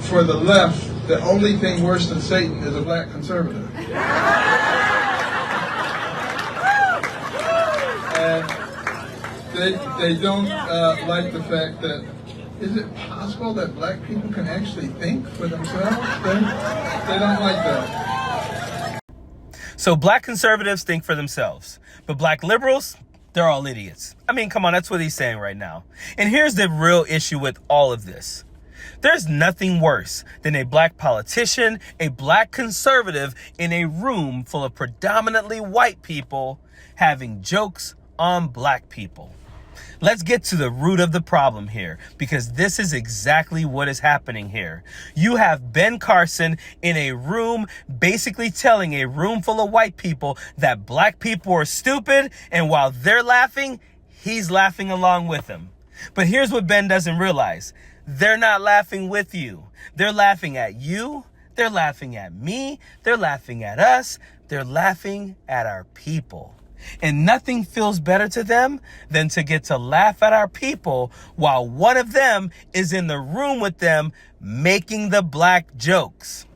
for the left, the only thing worse than Satan is a black conservative. And they don't like the fact that, is it possible that black people can actually think for themselves? They don't like that. So black conservatives think for themselves, but black liberals, they're all idiots. I mean, come on, that's what he's saying right now. And here's the real issue with all of this. There's nothing worse than a black politician, a black conservative in a room full of predominantly white people having jokes on black people. Let's get to the root of the problem here, because this is exactly what is happening here. You have Ben Carson in a room basically telling a room full of white people that black people are stupid, and while they're laughing, he's laughing along with them. But here's what Ben doesn't realize. They're not laughing with you. They're laughing at you. They're laughing at me. They're laughing at us. They're laughing at our people. And nothing feels better to them than to get to laugh at our people while one of them is in the room with them making the black jokes.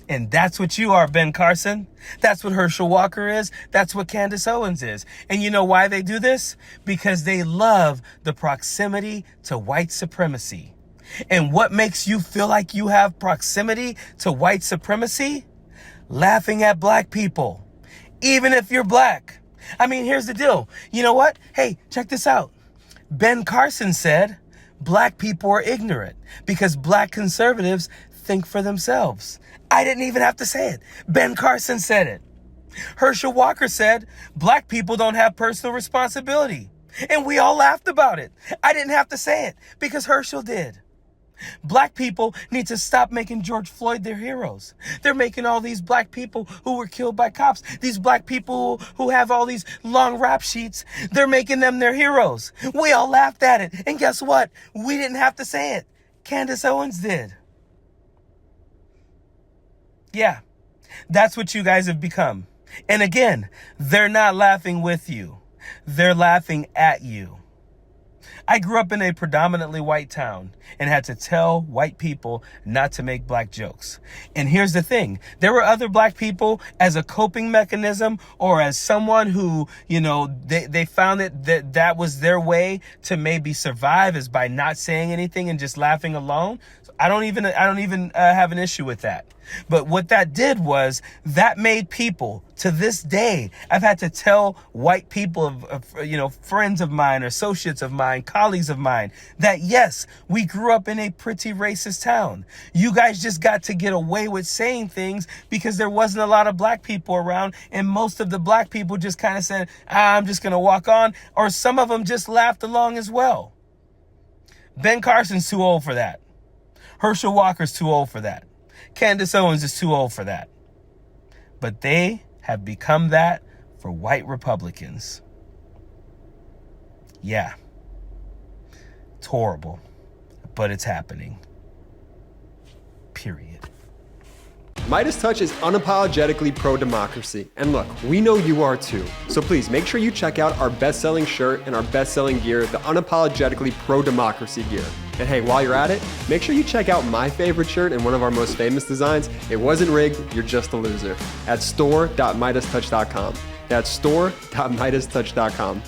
And that's what you are, Ben Carson. That's what Herschel Walker is. That's what Candace Owens is. And you know why they do this? Because they love the proximity to white supremacy. And what makes you feel like you have proximity to white supremacy? Laughing at black people, even if you're black. I mean, here's the deal. You know what? Hey, check this out. Ben Carson said black people are ignorant because black conservatives think for themselves. I didn't even have to say it. Ben Carson said it. Herschel Walker said black people don't have personal responsibility. And we all laughed about it. I didn't have to say it because Herschel did. Black people need to stop making George Floyd their heroes. They're making all these black people who were killed by cops, these black people who have all these long rap sheets, they're making them their heroes. We all laughed at it. And guess what? We didn't have to say it. Candace Owens did. Yeah, that's what you guys have become. And again, they're not laughing with you. They're laughing at you. I grew up in a predominantly white town and had to tell white people not to make black jokes. And here's the thing. There were other black people as a coping mechanism or as someone who, you know, they found that was their way to maybe survive is by not saying anything and just laughing alone. So I don't even have an issue with that. But what that did was that made people, to this day, I've had to tell white people, friends of mine, associates of mine, colleagues of mine, that yes, we grew up in a pretty racist town. You guys just got to get away with saying things because there wasn't a lot of black people around, and most of the black people just kind of said, I'm just going to walk on, or some of them just laughed along as well. Ben Carson's too old for that. Herschel Walker's too old for that. Candace Owens is too old for that. But they have become that for white Republicans. Yeah. It's horrible, but it's happening. Period. MeidasTouch is unapologetically pro-democracy. And look, we know you are too. So please make sure you check out our best-selling shirt and our best-selling gear, the unapologetically pro-democracy gear. And hey, while you're at it, make sure you check out my favorite shirt and one of our most famous designs. It wasn't rigged, you're just a loser. At store.MeidasTouch.com. That's store.MeidasTouch.com.